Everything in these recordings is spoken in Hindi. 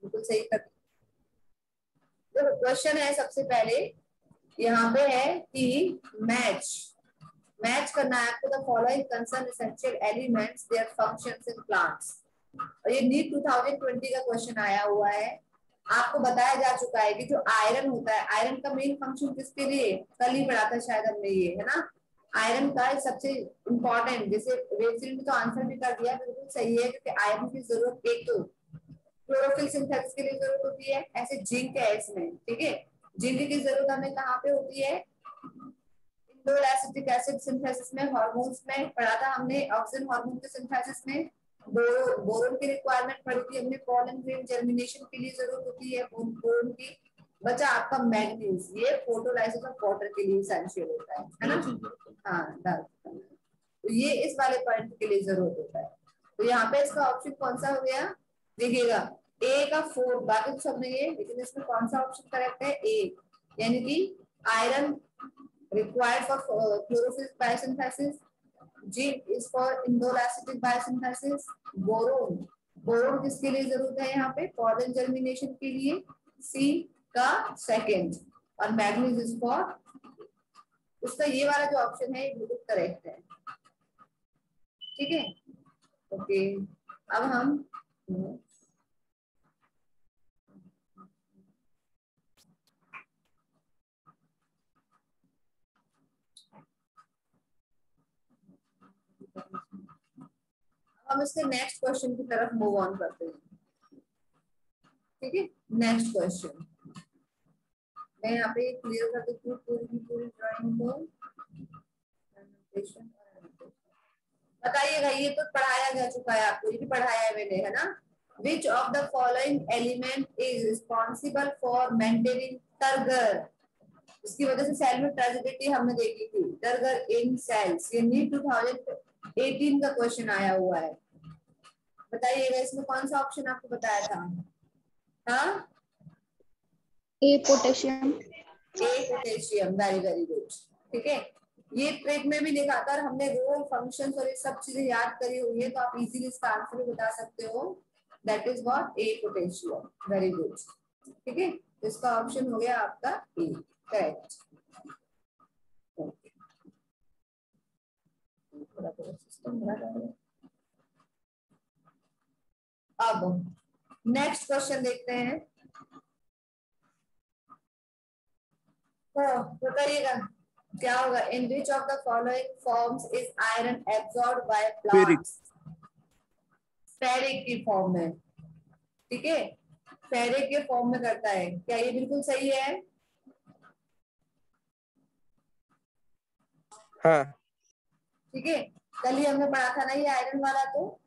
बिल्कुल सही कर। तो क्वेश्चन है सबसे पहले यहाँ पे है कि मैच करना है आपको the following concern essential elements their functions in plants. और ये नीट 2020 का क्वेश्चन आया हुआ है। आपको बताया जा चुका है कि जो आयरन होता है, आयरन का मेन फंक्शन किसके लिए, कल ही पढ़ा था शायद हमने ये, है ना। आयरन का सबसे इंपॉर्टेंट, जैसे वेबसीरीज में तो आंसर भी कर दिया, बिल्कुल सही है, क्योंकि आयरन की जरूरत एक तो क्लोरोफिल सिंथेसिस के लिए जरूरत होती है, ऐसे जिंक है इसमें, ठीक है। जिंक की जरूरत हमें कहाँ पे होती है, इंडोल एसिटिक एसिड सिंथेसिस में, हार्मोन्स में पढ़ा था हमने, ऑक्सीजन हार्मोन के सिंथेसिस में। बोरोन की रिक्वायरमेंट पड़ी थी हमने, पॉलन ग्रेन जर्मिनेशन के लिए जरूरत होती है बोरोन की। बचा आपका मैग्नीज, ये फोटोलाइसिस ऑफ वाटर के लिए एसेंशियल होता है ना। हाँ, तो ये इस वाले पॉइंट के लिए जरूरत होता है। तो यहाँ पे इसका ऑप्शन कौन सा हो गया, देखिएगा ए का 4, बाकी तो सब नहीं है, लेकिन इसमें कौन सा ऑप्शन करेक्ट है, ए, यानी कि iron required for chlorophyll biosynthesis, zinc is for indole acidic biosynthesis, boron किसके लिए जरूरत है यहाँ पे, पॉलन जर्मिनेशन के लिए, सी का सेकंड, और मैग्नीज इज फॉर, उसका ये वाला जो ऑप्शन है बिल्कुल करेक्ट है, ठीक है। ओके, अब हम इसके नेक्स्ट क्वेश्चन की तरफ मूव ऑन करते हैं, ठीक है। नेक्स्ट क्वेश्चन मैं यहाँ पे क्लियर कर देती हूँ पूरी की पूरी ड्राइंग को। बताइएगा, ये तो पढ़ाया जा चुका है आपको, ये भी पढ़ाया है मैंने, है ना। विच of the following element is responsible for maintaining turgor, इसकी वजह से सेल में ट्रेजिडिटी हमने देखी थी, टर्गर इन सेल्स, ये नीट 2018 का क्वेश्चन आया हुआ है। बताइएगा इसमें कौन सा ऑप्शन आपको बताया था, हाँ, ए पोटेशियम। ए पोटेशियम, वेरी वेरी गुड, ठीक है। ये ट्रिक में भी लिखा था और हमने रोल फंक्शंस और ये सब चीजें याद करी हुई है, तो आप इजीली इसका आंसर भी बता सकते हो, that is what, A potassium, very good, ठीक है। तो इसका ऑप्शन हो गया आपका ए, करेक्ट। अब नेक्स्ट क्वेश्चन देखते हैं, तो बताइएगा क्या होगा, in which of the following forms is iron absorbed by plants, ferric की फॉर्म में, ठीक है, फेरिक के फॉर्म में करता है, क्या ये बिल्कुल सही है, हाँ, ठीक है। कल ही हमने पढ़ा था ना ये आयरन वाला, तो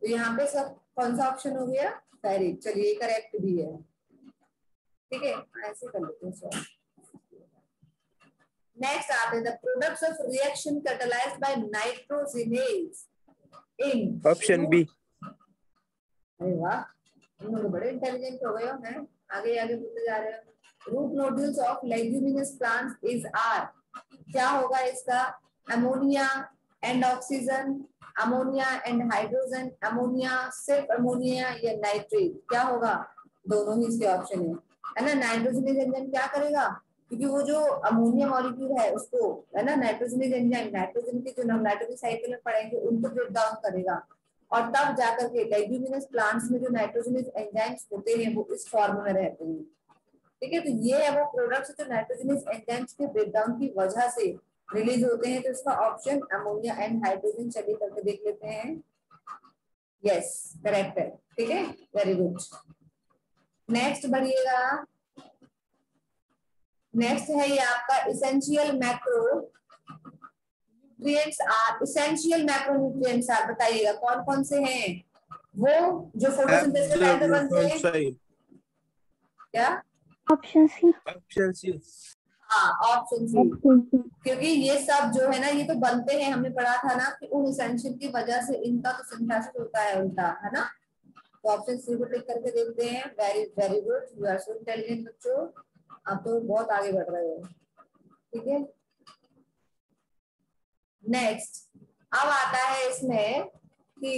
यहाँ पे सब कौन सा ऑप्शन हो गया, फेरिक, चलिए करेक्ट भी है, ठीक है, ऐसे कर लेते हैं सॉल्व। नेक्स्ट आते हैं, the products of reaction catalysed by nitrogenase in, option B. अरे वाह, तुम लोग बड़े इंटेलिजेंट हो गए हो, हैं आगे आगे बोलते जा रहे हो। Root nodules of leguminous plants is are, क्या होगा इसका, ammonia and oxygen, ammonia and hydrogen, ammonia सिर्फ अमोनिया, या नाइट्रेट, क्या होगा, दोनों ही इसके ऑप्शन है ना। नाइट्रोजनेज एंजाइम क्या करेगा, क्योंकि वो जो अमोनिया मॉलिक्यूल है उसको, है ना, नाइट्रोजनेज एंजाइम नाइट्रोजन के जो नाइट्रोजन साइकिल में पढ़ेंगे उनको ब्रेक डाउन करेगा, और तब जाकर के लेग्यूमिनस प्लांट्स में जो नाइट्रोजनेज एंजाइम्स होते हैं वो इस फॉर्म में रहते हैं, ठीक है। तो ये है वो प्रोडक्ट्स जो नाइट्रोजनेज एंजाइम्स के ब्रेकडाउन की वजह से रिलीज होते हैं, तो इसका ऑप्शन अमोनिया एंड हाइड्रोजन, चलिए करके देख लेते हैं, यस करेक्ट है, ठीक है, वेरी गुड। नेक्स्ट बढ़िएगा, नेक्स्ट है ये आपका essential macro nutrients are, essential macro nutrients are, बताइएगा कौन कौन से हैं, वो जो फोटोसिंथेसिस के टाइम पे बनते हैं, क्या, ऑप्शन सी। Option C. हाँ, ऑप्शन सी, क्योंकि ये सब जो है ना ये तो बनते हैं, हमने पढ़ा था ना कि उन इसेंशियल की वजह से इनका तो सिंथेसिस होता है उनका, है ना। तो ऑप्शन सी को टिक करके देखते हैं, very very good, you are so intelligent बच्चों, आप तो बहुत आगे बढ़ रहे हो, ठीक है। नेक्स्ट अब आता है इसमें कि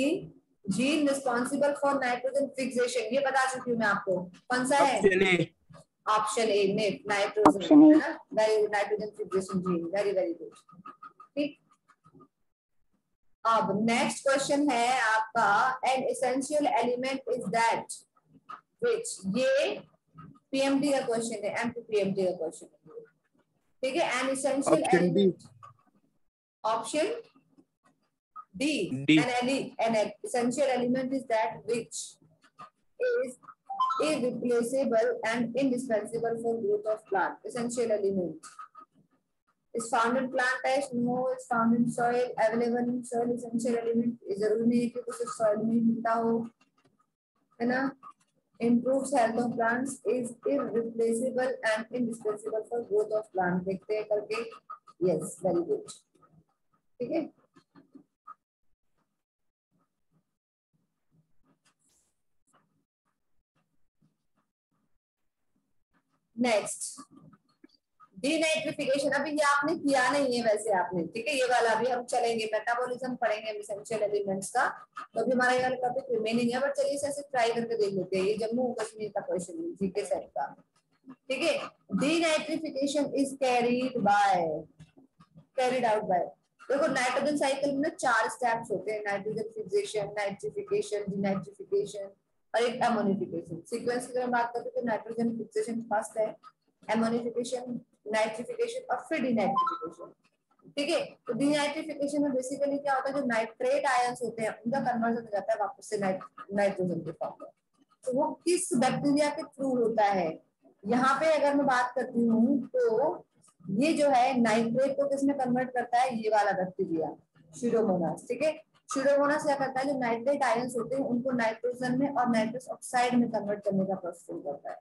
gene responsible for nitrogen fixation, ये बता चुकी हूँ मैं आपको। कौन सा है? ऑप्शन ए, नाइट्रोजन, है ना? Very, nitrogen fixation gene, very very good. ठीक, अब नेक्स्ट क्वेश्चन है आपका, an essential element is that which, ये पीएमटी का क्वेश्चन है, एमपीएमटी का क्वेश्चन है, ठीक है। An essential element, option D. An essential element is that which is irreplaceable and indispensable for growth of plant. Essential element is found in plant ash. No, it's found in soil. Available in soil. Essential element जरूरी नहीं है कि कुछ soil में मिलता हो, है ना? Improves health of plants, is irreplaceable and indispensable for growth of plant. देखते हैं करके, yes, very good, ठीक है। नेक्स्ट, डीनाइट्रिफिकेशन, अभी ये आपने किया नहीं है वैसे आपने, ठीक है। ये वाला अभी हम चलेंगे, मेटाबॉलिज्म पढ़ेंगे एसेंशियल एलिमेंट्स का, तो अभी हमारा ये वाला टॉपिक रिमेनिंग है, बट चलिए इसे ट्राई करके देख लेते हैं। ये जम्मू कश्मीर का क्वेश्चन है, जीके सेट का, ठीक है। Denitrification is carried out by, देखो नाइट्रोजन साइकिल में ना 4 स्टेप्स होते हैं, नाइट्रोजन फिक्सेशन, नाइट्रिफिकेशन, डीनाइट्रिफिकेशन और एक एमोनिफिकेशन। सीक्वेंस की अगर बात करें तो नाइट्रोजन फिक्सेशन फर्स्ट है, एमोनिफिकेशन, नाइट्रिफिकेशन और फिर डीनाइट्रिफिकेशन, ठीक है। तो डीनाइट्रिफिकेशन में बेसिकली क्या होता है, जो नाइट्रेट आयंस होते हैं उनका कन्वर्जन हो जाता है वापस से नाइट्रोजन के फॉर्म में। तो वो किस बैक्टीरिया के थ्रू होता है, यहाँ पे अगर मैं बात करती हूँ तो ये जो है नाइट्रेट को किसमें कन्वर्ट करता है, ये वाला बैक्टीरिया, स्यूडोमोनास, ठीक है। स्यूडोमोनास क्या करता है, जो नाइट्रेट आयंस होते हैं उनको नाइट्रोजन में और नाइट्रस ऑक्साइड में कन्वर्ट करने का प्रोसेस करता है।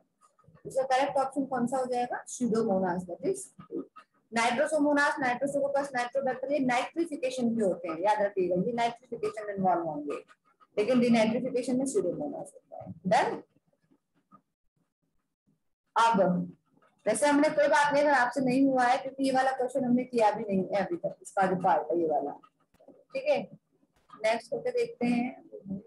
इसका करेक्ट ऑप्शन कौन सा हो जाएगा, Pseudomonas, that is Nitrosomonas, Nitrosococcus, nitrobacteria nitrification के होते हैं, याद रखिएगा, ये नाइट्रिफिकेशन में इन्वॉल्व होंगे, लेकिन डिनाइट्रिफिकेशन में स्यूडोमोनास होता है। डन। अब वैसे हमने कोई बात नहीं अगर आपसे नहीं हुआ है, क्योंकि ये वाला क्वेश्चन हमने किया भी नहीं है अभी तक, इसका जो पार्ट है ये वाला, ठीक है। नेक्स्ट होके देखते हैं,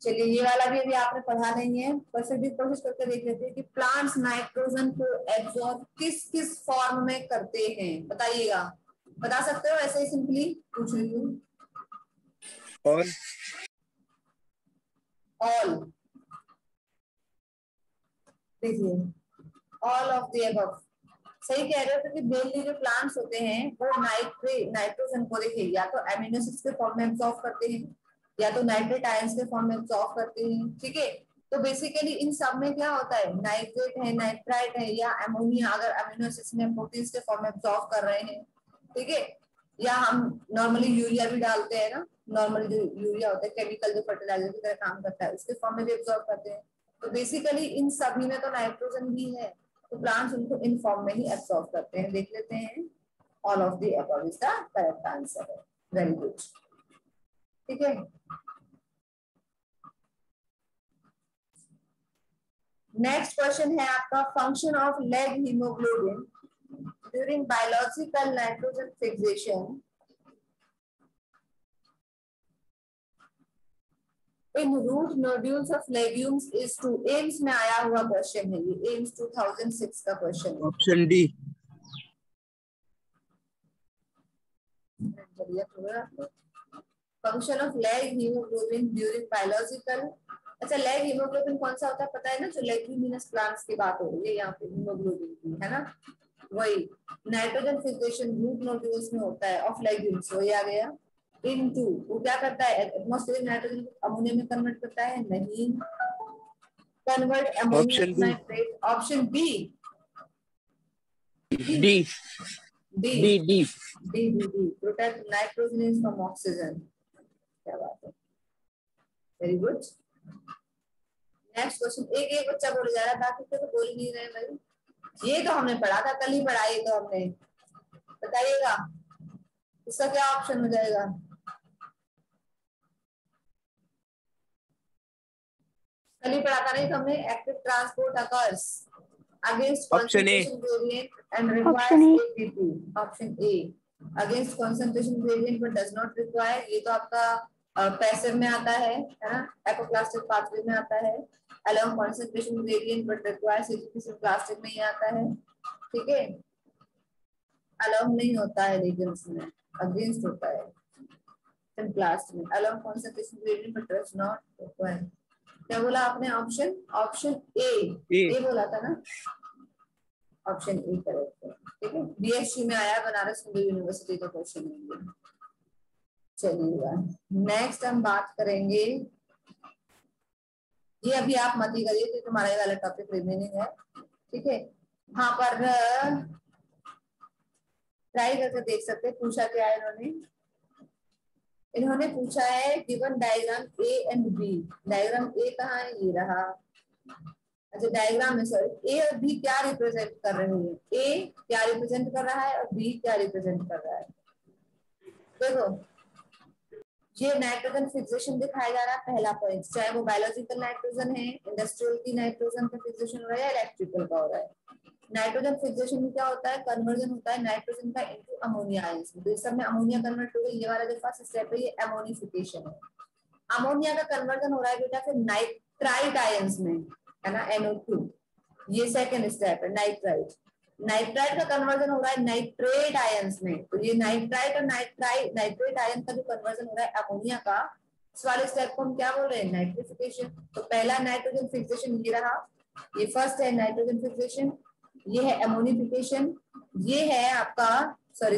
चलिए ये वाला भी अभी आपने पढ़ा नहीं है, पर फिर भी कोशिश करके देख लेते हैं कि प्लांट्स नाइट्रोजन को एब्जॉर्ब किस किस फॉर्म में करते हैं, बताइएगा। बता सकते हो, ऐसे ही सिंपली पूछ रही हूँ। ऑल, देखिए, ऑल ऑफ द अबव सही कह रहे हो, क्योंकि मेनली जो प्लांट्स होते हैं वो नाइट्रोजन को देखिए या तो एमिनो एसिड्स के फॉर्म में एब्जॉर्ब करते हैं या तो नाइट्रेट आयंस के फॉर्म में एब्जॉर्ब करते हैं, ठीक है। तो बेसिकली इन सब में क्या होता है, नाइट्रेट है, नाइट्राइट है या अमोनिया अगर अमीनो एसिड्स में प्रोटीन्स के फॉर्म में एब्जॉर्ब कर रहे हैं, ठीक है। या हम नॉर्मली यूरिया भी डालते हैं ना, नॉर्मली जो यूरिया होता है केमिकल जो फर्टिलाइजर की तरह काम करता है, उसके फॉर्म में भी एब्जॉर्ब करते हैं। तो बेसिकली इन सभी में तो नाइट्रोजन भी है, तो प्लांट्स उनको इन फॉर्म में ही एब्सॉर्ब करते हैं। देख लेते हैं, all of the above is the correct answer है, वेरी गुड, ठीक है। नेक्स्ट क्वेश्चन है आपका, function of leghaemoglobin during biological nitrogen fixation in root nodules of legumes is to, AIIMS में आया हुआ क्वेश्चन है ये, एम्स 2006 का क्वेश्चन है, option D. Function of leghaemoglobin during biological, अच्छा लेग हीमोग्लोबिन कौन सा होता है पता है ना, जो लेग्यूमिनस प्लांट्स की बात हो रही है यहाँ पे हीमोग्लोबिन की, है ना, वही नाइट्रोजन फिक्सेशन रूट नोड्यूल्स में होता है ऑफ लेग्यूम्स, वही आ गया। इनटू, वो क्या करता है, एटमॉस्फेरिक नाइट्रोजन को अमोनिया में कन्वर्ट करता है, नहीं, convert ammonia to nitrate, option B, D D D D D protect nitrogen from oxygen, क्या बात है, वेरी गुड। नेक्स्ट क्वेश्चन, एक एक बच्चा बोल जा रहा है, बाकी तो बोल ही नहीं रहे भाई, ये तो हमने पढ़ा था कल ही, पढ़ा ये तो हमने, बताइएगा इसका क्या ऑप्शन हो जाएगा, कल ही पढ़ा था नहीं तो हमने, active transport occurs against concentration gradient and requires ATP, option A, against concentration gradient but does not require, ये तो आपका पैसिव में आता है ना, एपोप्लास्टिक पाथवे में आता है, along concentration gradient but requires education plastic में ही आता है, ठीक है। अलोंग नहीं होता है लेकिन उसमें अगेंस्ट होता है प्लास्ट में, along concentration gradient but does not require. क्या बोला आपने? ऑप्शन ए बोला था ना, ऑप्शन ए करेक्ट है, ठीक है। बीएससी में आया बनारस हिंदू यूनिवर्सिटी का क्वेश्चन है। चलिए नेक्स्ट हम बात करेंगे, ये अभी आप मत ही करिए क्योंकि हमारा ये वाला टॉपिक रिमेनिंग है, ठीक है। हाँ पर ट्राई करके देख सकते हैं, पूछा क्या है इन्होंने पूछा है given diagram A and B. Diagram A कहाँ है? ये रहा। अच्छा डायग्राम में सॉरी, ए और बी क्या रिप्रेजेंट कर रहे हैं? ए क्या रिप्रेजेंट कर रहा है और बी क्या रिप्रेजेंट कर रहा है? देखो ये नाइट्रोजन फिक्सेशन दिखाया जा रहा है, पहला पॉइंट, चाहे वो बायोलॉजिकल नाइट्रोजन है, इंडस्ट्रियल की नाइट्रोजन का फिक्सेशन हो रहा है या इलेक्ट्रिकल का हो रहा है। नाइट्रोजन फिक्सेशन में क्या होता है? कन्वर्जन होता है नाइट्रोजन का इनटू अमोनिया आयंस में, तो इस सब में अमोनिया कन्वर्ट हो गई। ये वाला जो फर्स्ट स्टेप है ये एमोनिफिकेशन है। अमोनिया का कन्वर्जन हो रहा है बेटा फिर नाइट्राइट आयंस में, है ना, NO2। ये सेकंड स्टेप है नाइट्राइट। नाइट्राइट का कन्वर्जन हो रहा है नाइट्रेट आयंस में, तो ये नाइट्राइट और नाइट्रेट आयन का जो कन्वर्जन हो रहा है अमोनिया का, इस वाले स्टेप को हम क्या बोल रहे हैं? नाइट्रिफिकेशन। तो पहला नाइट्रोजन फिक्सेशन ये रहा, ये फर्स्ट है नाइट्रोजन फिक्सेशन, ये है एमोनिफिकेशन, ये है आपका सॉरी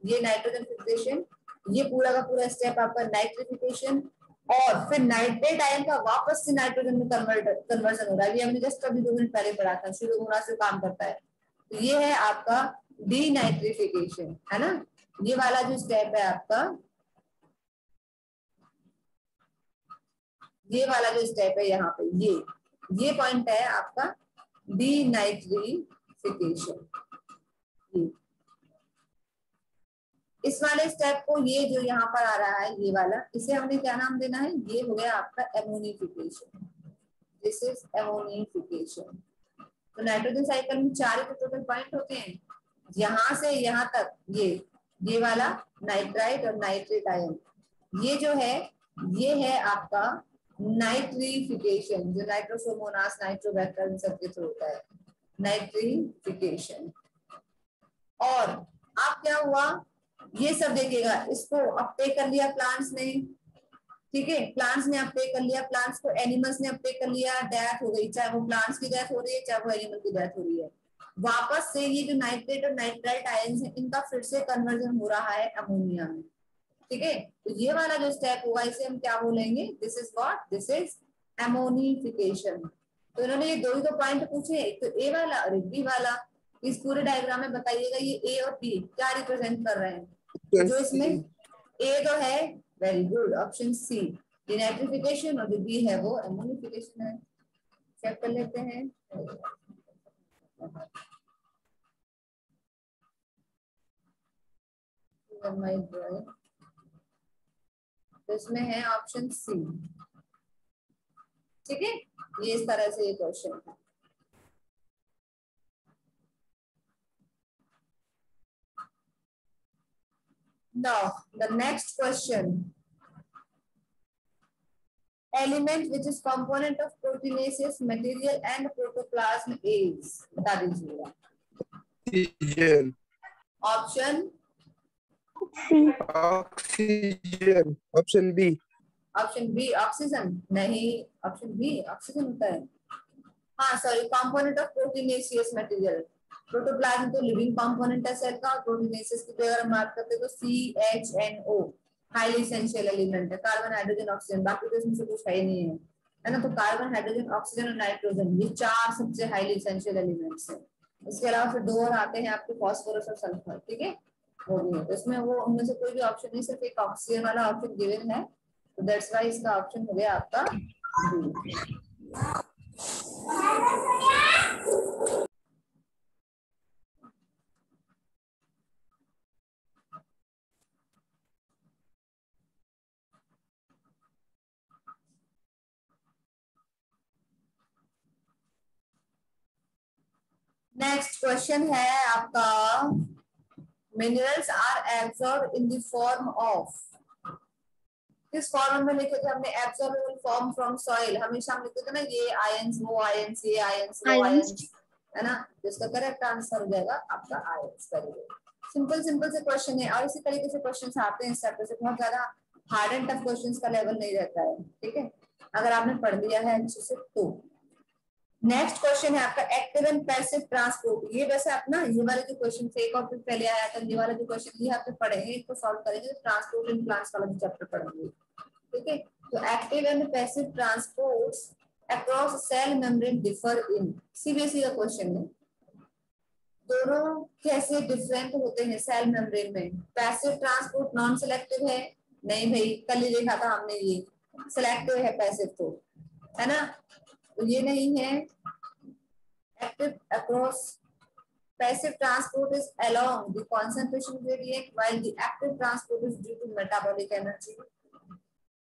ये नाइट्रोजन फिक्सेशन, ये पूरा का पूरा स्टेप आपका नाइट्रिफिकेशन, और फिर नाइट्रेट आयन का वापस से नाइट्रोजन में कन्वर्जन हो रहा है। ये हमने जस्ट अभी 2 मिनट पहले पढ़ा था, शुरू होना से काम करता है। तो ये है आपका डीनाइट्रिफिकेशन, है ना। ये वाला जो स्टेप है आपका, ये वाला जो स्टेप है यहाँ पे, ये पॉइंट है आपका डीनाइट्रिफिकेशन। इस वाले स्टेप को, ये जो यहाँ पर आ रहा है ये वाला, इसे हमने क्या नाम देना है? ये हो गया आपका एमोनिफिकेशन। This is ammonification. तो नाइट्रोजन साइकिल में 4 टोटल पॉइंट होते हैं, यहाँ से यहाँ तक ये वाला नाइट्राइट और नाइट्रेट आयन, ये जो है ये है आपका नाइट्रिफिकेशन, जो नाइट्रोसोमोनास नाइट्रोबैक्टर इन सब के थ्रू होता है, नाइट्रिफिकेशन। और आप क्या हुआ, ये सब देखिएगा, इसको अपटेक कर लिया प्लांट्स ने, ठीक है, प्लांट्स ने अपटेक कर लिया, प्लांट्स को एनिमल्स ने अपटेक कर लिया, डेथ हो गई, चाहे वो प्लांट्स की डेथ हो रही है चाहे वो एनिमल की डेथ हो रही है। वापस से ये जो नाइट्रेट और नाइट्राइट आयंस है इनका फिर से कन्वर्जन हो रहा है अमोनिया में, ठीक है। तो ये वाला जो स्टेप हुआ इसे हम क्या बोलेंगे? This is what? This is ammonification. तो इन्होंने ये 2 ही तो पॉइंट पूछे, एक तो ए वाला और एक बी वाला। इस पूरे डायग्राम में बताइएगा ये ए और बी क्या रिप्रेजेंट कर रहे हैं? तो जो इसमें ए तो है, वेरी गुड, ऑप्शन सी डिनाइट्रिफिकेशन, और जो बी है वो एमोनिफिकेशन है। चेक कर लेते हैं। तो इसमें है ऑप्शन सी, ठीक है। ये इस तरह से ये क्वेश्चन है। Now the next question, element which is component of proteinaceous material and protoplasm is, बता दीजिएगा। Oxygen. Option oxygen, option B. Option B oxygen नहीं, ऑप्शन बी ऑक्सीजन होता है। हाँ sorry, component of proteinaceous material. Protoplasm तो लिविंग कंपोनेंट है सेल का, और प्रोटीनेशियस की अगर हम बात करते हैं तो CHNO हाईली एसेंशियल एलिमेंट है, कार्बन हाइड्रोजन ऑक्सीजन, बाकी तो इसमें से कुछ है ही नहीं है ना। तो कार्बन हाइड्रोजन ऑक्सीजन और नाइट्रोजन ये 4 सबसे हाईली एसेंशियल एलिमेंट्स हैं। इसके अलावा फिर 2 और आते हैं आपके फॉस्फोरस और सल्फर, ठीक है, वो भी है। तो इसमें वो उनमें से कोई भी ऑप्शन नहीं, सिर्फ एक ऑक्सीजन वाला ऑप्शन गिवन है, तो दैट्स व्हाई इसका ऑप्शन हो गया आपका बी। नेक्स्ट क्वेश्चन है आपका, minerals are absorb in the form of, किस फॉर्म में लिखे थे हमने, एब्सॉर्बेबल फॉर्म फ्रॉम सॉइल, हमेशा हम लिखते थे ना ये आयंस वो आयंस ये आयंस वो आयंस, है ना। तो इसका करेक्ट आंसर हो जाएगा आपका आयंस। सिंपल सिंपल से क्वेश्चन है, और इसी तरीके से क्वेश्चन आते हैं इस चैप्टर से, बहुत ज्यादा हार्ड एंड टफ क्वेश्चन का लेवल नहीं रहता है, ठीक है, अगर आपने पढ़ लिया है अच्छे से तो। नेक्स्ट क्वेश्चन है आपका एक्टिव एंड पैसिव ट्रांसपोर्ट। ये वैसे अपना ये वाले जो क्वेश्चन थे, एक और पहले आया था, ये वाला जो क्वेश्चन ये आपने पढ़ेंगे, इसको सॉल्व करेंगे तो ट्रांसपोर्ट इन प्लांट्स वाला जो चैप्टर पढ़ेंगे, ठीक है। तो active and passive transports across cell membrane differ in, CBSE का क्वेश्चन है, दोनों कैसे डिफरेंट होते हैं सेल मेम्ब्रेन में। पैसिव ट्रांसपोर्ट नॉन सिलेक्टिव है, नहीं भाई कल ही देखा था हमने, ये सिलेक्टिव है पैसिव तो, है ना, तो ये नहीं है। Active across passive transport is along the concentration gradient while the active transport is due to metabolic energy.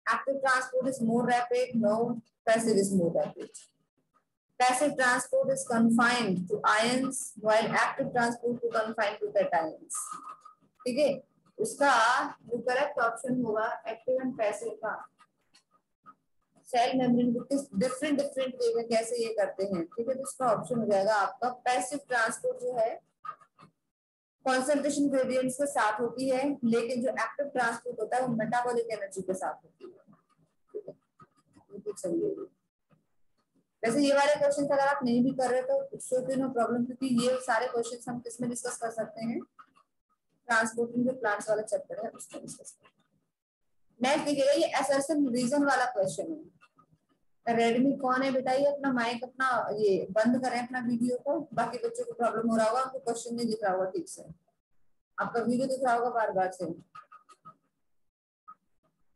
Active transport is more rapid, no, passive is more rapid. Passive transport is confined to ions while active transport is confined to cations. ठीक है, उसका जो करेक्ट ऑप्शन होगा एक्टिव एंड पैसिव का, सेल मेम्ब्रेन को किस डिफरेंट डिफरेंट वे में कैसे ये करते हैं, ठीक है, तो इसका ऑप्शन हो जाएगा आपका पैसिव ट्रांसपोर्ट जो है कॉन्सेंट्रेशन ग्रेडियंट्स के साथ होती है, लेकिन जो एक्टिव ट्रांसपोर्ट होता है वो मेटाबॉलिक एनर्जी के साथ होती है, ठीक है। वैसे ये वाले क्वेश्चन अगर आप नहीं भी कर रहे तो सो नो प्रॉब्लम, क्योंकि ये सारे क्वेश्चन हम किसमें डिस्कस कर सकते हैं, ट्रांसपोर्टिंग जो प्लांट्स वाला चैप्टर है उसमें डिस्कस करें। नेक्स्ट देखिएगा, ये असर्शन रीजन वाला क्वेश्चन है। रेडमी कौन है बेटा, ये अपना माइक अपना ये बंद करें अपना वीडियो को, बाकी बच्चों को प्रॉब्लम हो रहा होगा, उनको क्वेश्चन नहीं दिख रहा होगा ठीक से, आपका वीडियो दिख रहा होगा बार बार से।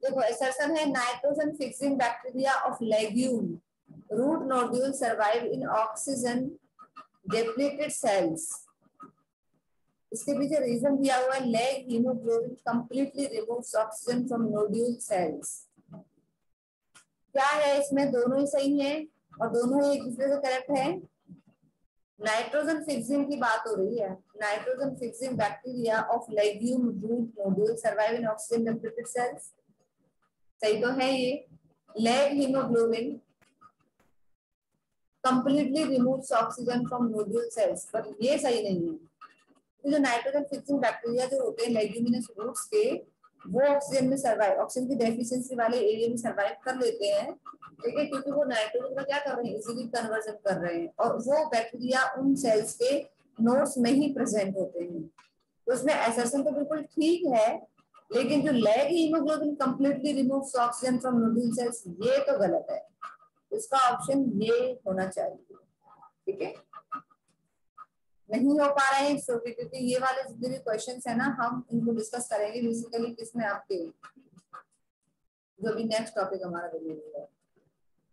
देखो असर्शन है, nitrogen fixing bacteria of legume root nodule survive in oxygen depleted cells. इसके पीछे रीजन दिया हुआ है, leg haemoglobin completely removes oxygen from nodule cells. क्या है इसमें, दोनों ही सही है और दोनों ही एक दूसरे से करेक्ट है। नाइट्रोजन फिक्सिंग की बात हो रही है, nitrogen fixing bacteria of legume root nodule survive in oxygen depleted cells, सही तो है ये। Leg haemoglobin completely removes oxygen from nodule cells, पर ये सही नहीं है। तो जो नाइट्रोजन फिक्सिंग बैक्टीरिया जो होते हैं लेग्यूमिनस रूट्स के, वो ऑक्सीजन में सर्वाइव, ऑक्सीजन की डेफिशिएंसी वाले एरिया में सर्वाइव कर लेते हैं, ठीक है, क्योंकि वो नाइट्रोजन का क्या कर रहे हैं, इजीली कन्वर्जन कर रहे हैं, और वो बैक्टीरिया उन सेल्स के नोड्स में ही प्रेजेंट होते हैं। तो उसमें असर्शन तो बिल्कुल ठीक है, लेकिन जो leg haemoglobin completely removes oxygen from nodule cells, ये तो गलत है, इसका ऑप्शन ये होना चाहिए, ठीक है। नहीं हो पा रहे हैं क्योंकि ये वाले जितने भी क्वेश्चंस है ना, हम इनको डिस्कस करेंगे बेसिकली किसमें, आपके जो भी नेक्स्ट टॉपिक हमारा रिव्यू है।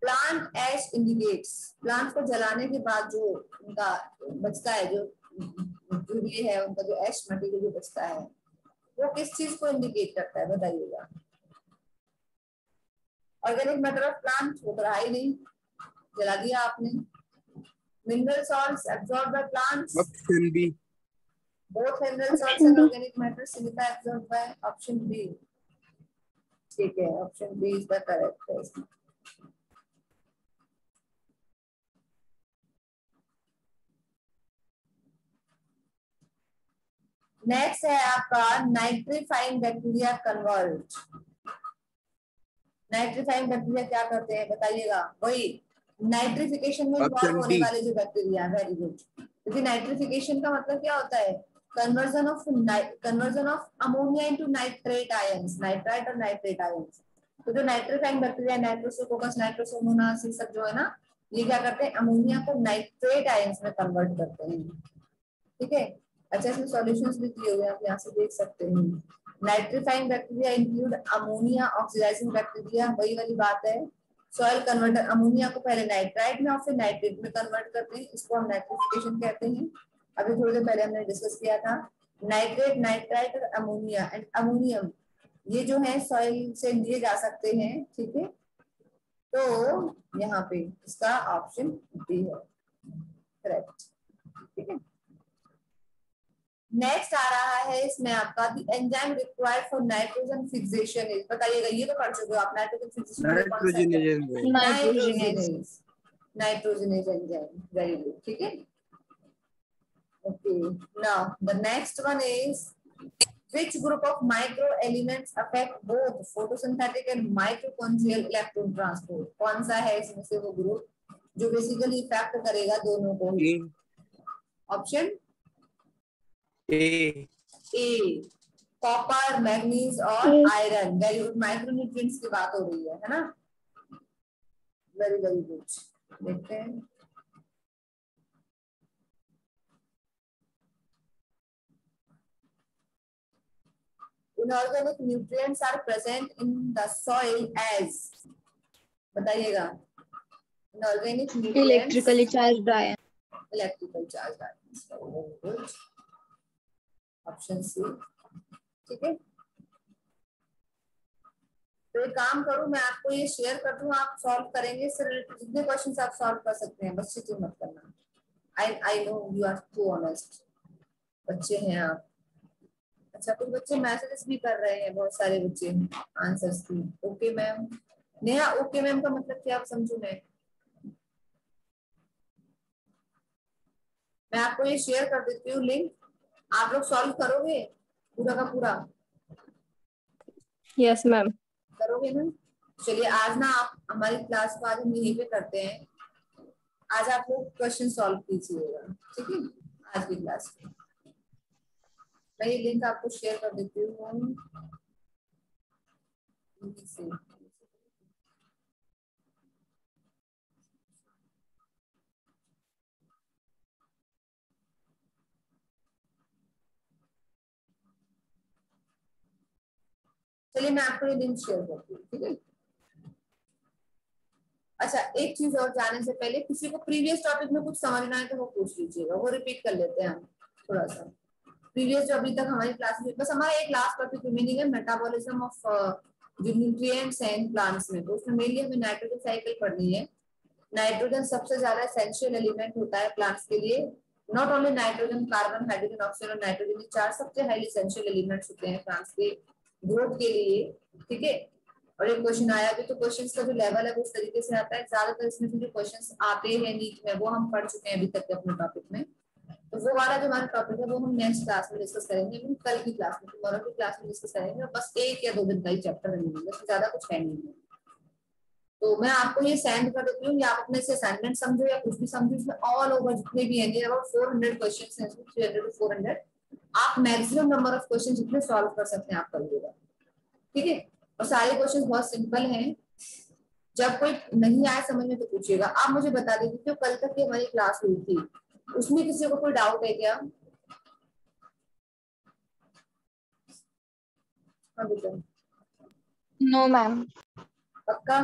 प्लांट एश इंडिकेट्स, प्लांट को जलाने के बाद जो उनका बचता है, जो ये है उनका जो एश मटेरियल जो बचता है, वो किस चीज को इंडिकेट करता है बताइएगा। ऑर्गेनिक मैटर ऑफ प्लांट, वो तो रहा ही नहीं, जला दिया आपने। Mineral salts absorbed by plants, Option B. both mineral salts and organic matter silica absorbed by option B, ठीक है, option B is the correct है। नेक्स्ट है आपका nitrifying bacteria convert. Nitrifying bacteria क्या करते हैं बताइएगा, वही नाइट्रिफिकेशन में इन्वॉल्व होने वाले जो बैक्टीरिया, वेरी गुड, क्योंकि नाइट्रिफिकेशन का मतलब क्या होता है, conversion of ammonia into nitrate ions, nitrite और नाइट्रेट आयंस। तो जो नाइट्रीफाइंग बैक्टीरिया, नाइट्रोसोकोकस, नाइट्रोसोमोनास, ये सब जो है ना, ये क्या करते हैं, अमोनिया को नाइट्रेट आयंस में कन्वर्ट करते हैं, ठीक है। अच्छा, इसमें सॉल्यूशंस भी दिए हुए हैं, आप यहाँ से देख सकते हैं। Nitrifying bacteria include ammonia oxidising bacteria, वही वाली बात है, सॉइल कन्वर्टर, अमोनिया को पहले नाइट्राइट में और फिर नाइट्रेट में कन्वर्ट करते हैं, इसको हम नाइट्रिफिकेशन कहते हैं। अभी थोड़ी देर पहले हमने डिस्कस किया था, नाइट्रेट, नाइट्राइट और अमोनिया एंड अमोनियम, ये जो है सॉइल से लिए जा सकते हैं, ठीक है। तो यहाँ पे इसका ऑप्शन बी है करेक्ट, ठीक है। नेक्स्ट आ रहा है इसमें आपका the enzyme required for nitrogen fixation is, बताइएगा, ये तो पढ़ चुके हो आप, नाइट्रोजन फिक्सेशन के लिए कौन सा है? Nitrogenase, nitrogenase enzyme, very good, ठीक है। Okay, now the next one is which group of microelements affect both photosynthetic and mitochondrial electron transport? कौन सा है इसमें से वो ग्रुप जो बेसिकली इफेक्ट करेगा दोनों को ही? ऑप्शन ए, कॉपर, मैग्नीज और आयरन। वेरी गुड, माइक्रोन्यूट्रिएंट्स की बात हो रही है ना? वेरी वेरी गुड, देखते हैं। Inorganic nutrients are present in the soil as, बताइएगा, inorganic nutrients, electrically charged ion, electrical charge ion, option C, ठीक है। तो एक काम करूं, मैं आपको ये शेयर कर दूं, आप सॉल्व करेंगे, सर जितने क्वेश्चंस आप सॉल्व कर सकते हैं, बस चिंता मत करना। I know you are too honest, बच्चे हैं आप। अच्छा, कुछ बच्चे मैसेजेस भी कर रहे हैं, बहुत सारे बच्चे आंसर्स की। Okay ma'am, Neha okay ma'am का मतलब क्या आप समझू? मैं आपको ये शेयर कर देती हूँ लिंक, आप लोग सॉल्व करोगे पूरा का पूरा? Yes ma'am. करोगे ना? चलिए आज ना आप हमारी क्लास को आज हम यहीं पे करते हैं। आज आप लोग क्वेश्चन सॉल्व कीजिएगा, ठीक है, आज की क्लास में। मैं ये लिंक आपको शेयर कर देती हूँ। चलिए मैं आपको ये लिंक शेयर करती हूँ, ठीक है। अच्छा, एक चीज और जाने से पहले, किसी को प्रीवियस टॉपिक में कुछ समझना है तो वो पूछ लीजिएगा, वो रिपीट कर लेते हैं हम थोड़ा सा। प्रीवियस जो अभी तक हमारी क्लास में, बस हमारा एक लास्ट टॉपिक रिमेनिंग है, मेटाबॉलिज्म ऑफ जो न्यूट्रिएंट्स हैं प्लांट्स में, तो उसमें मेनली हमें नाइट्रोजन साइकिल पढ़नी है। नाइट्रोजन सबसे ज्यादा एसेंशियल एलिमेंट होता है प्लांट्स के लिए। Not only nitrogen, carbon, hydrogen, oxygen और नाइट्रोजन, ये चार सबसे हाईली एसेंशियल एलिमेंट्स होते हैं प्लांट्स के ग्रोथ के लिए, ठीक है। और एक क्वेश्चन आया भी, तो क्वेश्चंस का जो लेवल है वो उस तरीके से आता है। ज्यादातर इसमें से जो क्वेश्चंस आते हैं नीट में वो हम पढ़ चुके हैं अभी तक के अपने टॉपिक में, तो वो वाला जो हमारा टॉपिक है वो हम नेक्स्ट क्लास में डिस्कस करेंगे, कल की क्लास में, टुमारो की क्लास में डिस्कस करेंगे। बस 1 या 2 दिन का ही चैप्टर है, ज्यादा कुछ है नहीं। तो मैं आपको ये सेंड कर देती हूँ, या आप अपने से असाइनमेंट समझो या कुछ भी समझो, इसमें ऑल ओवर जितने भी हैं, अबाउट 400 क्वेश्चंस हैं, 300 to 400, आप मैक्सिमम नंबर ऑफ क्वेश्चन जितने सॉल्व कर सकते हैं आप करिएगा, ठीक है। और सारे क्वेश्चन बहुत सिंपल हैं, जब कोई नहीं आए समझ में तो पूछिएगा। आप मुझे बता दीजिए जो कल तक की हमारी क्लास हुई थी उसमें किसी को कोई डाउट है क्या? No ma'am. पक्का?